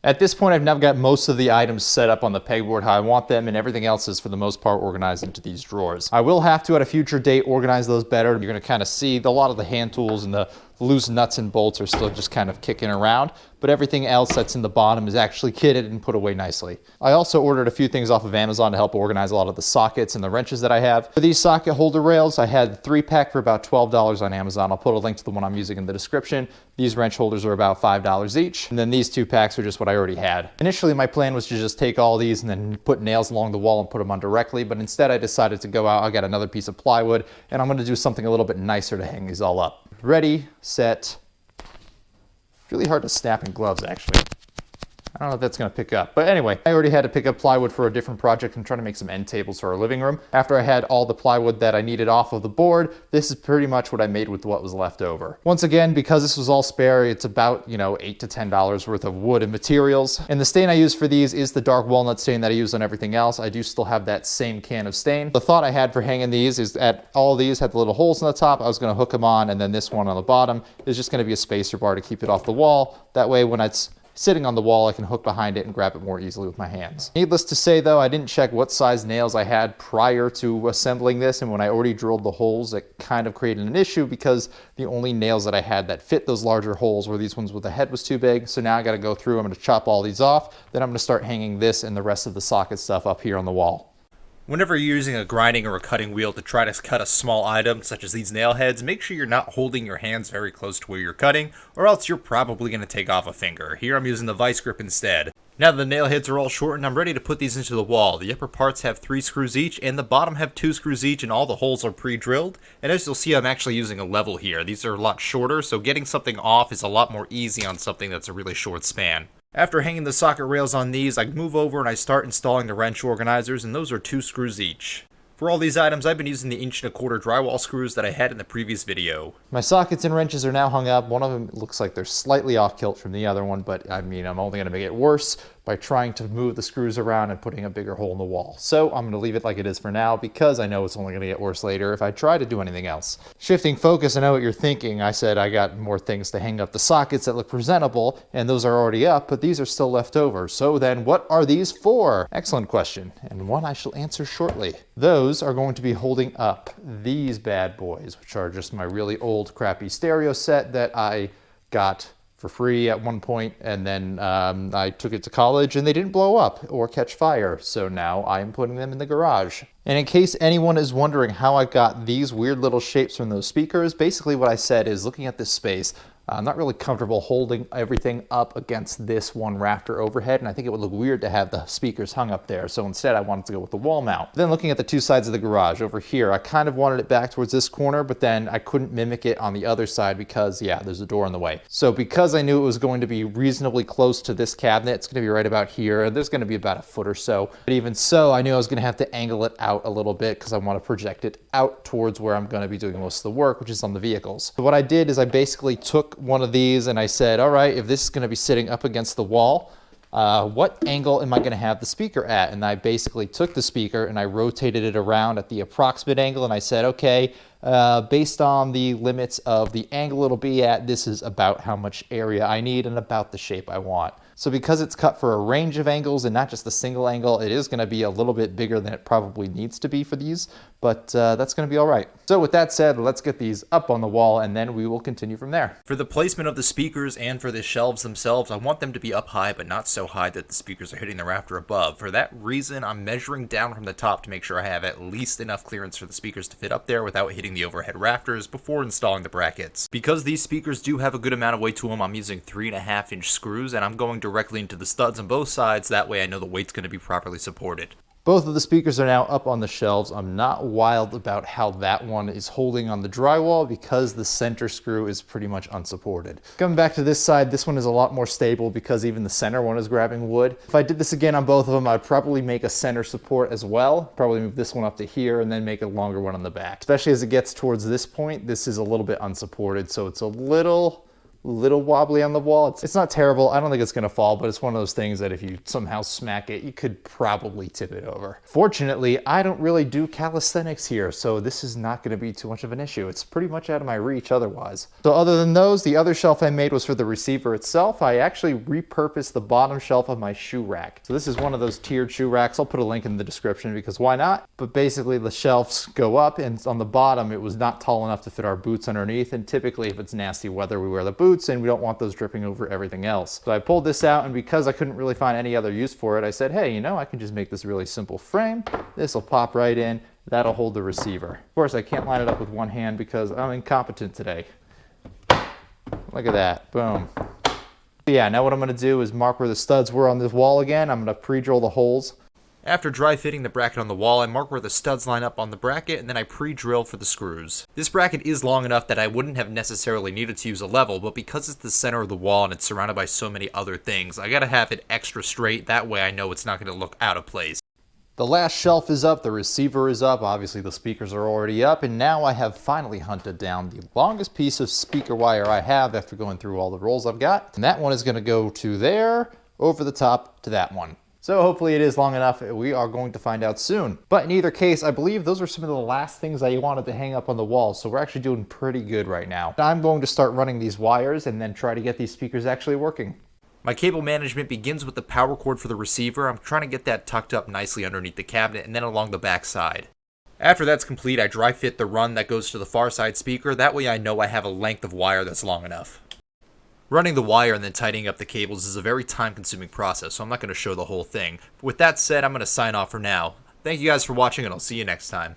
At this point, I've now got most of the items set up on the pegboard how I want them, and everything else is for the most part organized into these drawers. I will have to at a future date organize those better. You're going to kind of see a lot of the hand tools and the loose nuts and bolts are still just kind of kicking around, but everything else that's in the bottom is actually kitted and put away nicely. I also ordered a few things off of Amazon to help organize a lot of the sockets and the wrenches that I have. For these socket holder rails, I had 3-pack for about $12 on Amazon. I'll put a link to the one I'm using in the description. These wrench holders are about $5 each, and then these 2 packs are just what I already had. Initially, my plan was to just take all these and then put nails along the wall and put them on directly, but instead I decided to go out, I got another piece of plywood, and I'm gonna do something a little bit nicer to hang these all up. Ready, set. It's really hard to snap in gloves, actually. I don't know if that's going to pick up. But anyway, I already had to pick up plywood for a different project. I'm trying to make some end tables for our living room. After I had all the plywood that I needed off of the board, this is pretty much what I made with what was left over. Once again, because this was all spare, it's about, $8 to $10 worth of wood and materials. And the stain I use for these is the dark walnut stain that I use on everything else. I do still have that same can of stain. The thought I had for hanging these is that all of these had the little holes in the top. I was going to hook them on, and then this one on the bottom is just going to be a spacer bar to keep it off the wall. That way, when it's sitting on the wall, I can hook behind it and grab it more easily with my hands. Needless to say though, I didn't check what size nails I had prior to assembling this, and when I already drilled the holes, it kind of created an issue because the only nails that I had that fit those larger holes were these ones where the head was too big. So now I gotta go through, I'm gonna chop all these off, then I'm gonna start hanging this and the rest of the socket stuff up here on the wall. Whenever you're using a grinding or a cutting wheel to try to cut a small item, such as these nail heads, make sure you're not holding your hands very close to where you're cutting, or else you're probably going to take off a finger. Here I'm using the vice grip instead. Now that the nail heads are all shortened, I'm ready to put these into the wall. The upper parts have 3 screws each, and the bottom have 2 screws each, and all the holes are pre-drilled. And as you'll see, I'm actually using a level here. These are a lot shorter, so getting something off is a lot more easy on something that's a really short span. After hanging the socket rails on these, I move over and I start installing the wrench organizers, and those are 2 screws each. For all these items, I've been using the 1 1/4" drywall screws that I had in the previous video. My sockets and wrenches are now hung up. One of them looks like they're slightly off kilt from the other one, but I'm only going to make it worse by trying to move the screws around and putting a bigger hole in the wall. So I'm going to leave it like it is for now because I know it's only going to get worse later if I try to do anything else. Shifting focus, I know what you're thinking. I said I got more things to hang up the sockets that look presentable, and those are already up, but these are still left over. So then what are these for? Excellent question, and one I shall answer shortly. Those are going to be holding up these bad boys, which are just my really old crappy stereo set that I got for free at one point, and then I took it to college and they didn't blow up or catch fire, so now I'm putting them in the garage. And in case anyone is wondering how I got these weird little shapes from those speakers, basically what I said is, looking at this space, I'm not really comfortable holding everything up against this one rafter overhead, and I think it would look weird to have the speakers hung up there, so instead I wanted to go with the wall mount. Then looking at the 2 sides of the garage, over here, I kind of wanted it back towards this corner, but then I couldn't mimic it on the other side because, yeah, there's a door in the way. So because I knew it was going to be reasonably close to this cabinet, it's going to be right about here, and there's going to be about a foot or so. But even so, I knew I was going to have to angle it out a little bit because I want to project it out towards where I'm going to be doing most of the work, which is on the vehicles. So what I did is I basically took one of these and I said, all right, if this is going to be sitting up against the wall, what angle am I going to have the speaker at? And I basically took the speaker and I rotated it around at the approximate angle, and I said, okay, based on the limits of the angle it'll be at, this is about how much area I need and about the shape I want. So because it's cut for a range of angles and not just a single angle, it is going to be a little bit bigger than it probably needs to be for these, but that's going to be all right. So with that said, let's get these up on the wall and then we will continue from there. For the placement of the speakers and for the shelves themselves, I want them to be up high but not so high that the speakers are hitting the rafter above. For that reason, I'm measuring down from the top to make sure I have at least enough clearance for the speakers to fit up there without hitting the overhead rafters before installing the brackets. Because these speakers do have a good amount of weight to them, I'm using 3.5-inch screws, and I'm going directly into the studs on both sides. That way I know the weight's going to be properly supported. Both of the speakers are now up on the shelves. I'm not wild about how that one is holding on the drywall because the center screw is pretty much unsupported. Coming back to this side, this one is a lot more stable because even the center one is grabbing wood. If I did this again on both of them, I'd probably make a center support as well. Probably move this one up to here and then make a longer one on the back. Especially as it gets towards this point, this is a little bit unsupported, so it's a little little wobbly on the wall. It's not terrible. I don't think it's going to fall, but it's one of those things that if you somehow smack it, you could probably tip it over. Fortunately, I don't really do calisthenics here, so this is not going to be too much of an issue. It's pretty much out of my reach otherwise. So other than those, the other shelf I made was for the receiver itself. I actually repurposed the bottom shelf of my shoe rack. So this is one of those tiered shoe racks. I'll put a link in the description because why not? But basically the shelves go up, and on the bottom it was not tall enough to fit our boots underneath, and typically if it's nasty weather we wear the boots and we don't want those dripping over everything else. So I pulled this out, and because I couldn't really find any other use for it, I said, hey, you know, I can just make this really simple frame. This will pop right in. That'll hold the receiver. Of course, I can't line it up with one hand because I'm incompetent today. Look at that. Boom. Yeah, now what I'm going to do is mark where the studs were on this wall again. I'm going to pre-drill the holes. After dry fitting the bracket on the wall, I mark where the studs line up on the bracket, and then I pre-drill for the screws. This bracket is long enough that I wouldn't have necessarily needed to use a level, but because it's the center of the wall and it's surrounded by so many other things, I gotta have it extra straight, that way I know it's not gonna look out of place. The last shelf is up, the receiver is up, obviously the speakers are already up, and now I have finally hunted down the longest piece of speaker wire I have after going through all the rolls I've got. And that one is gonna go to there, over the top to that one. So hopefully it is long enough. We are going to find out soon. But in either case, I believe those are some of the last things I wanted to hang up on the wall. So we're actually doing pretty good right now. I'm going to start running these wires and then try to get these speakers actually working. My cable management begins with the power cord for the receiver. I'm trying to get that tucked up nicely underneath the cabinet and then along the back side. After that's complete, I dry fit the run that goes to the far side speaker. That way I know I have a length of wire that's long enough. Running the wire and then tightening up the cables is a very time-consuming process, so I'm not going to show the whole thing. With that said, I'm going to sign off for now. Thank you guys for watching, and I'll see you next time.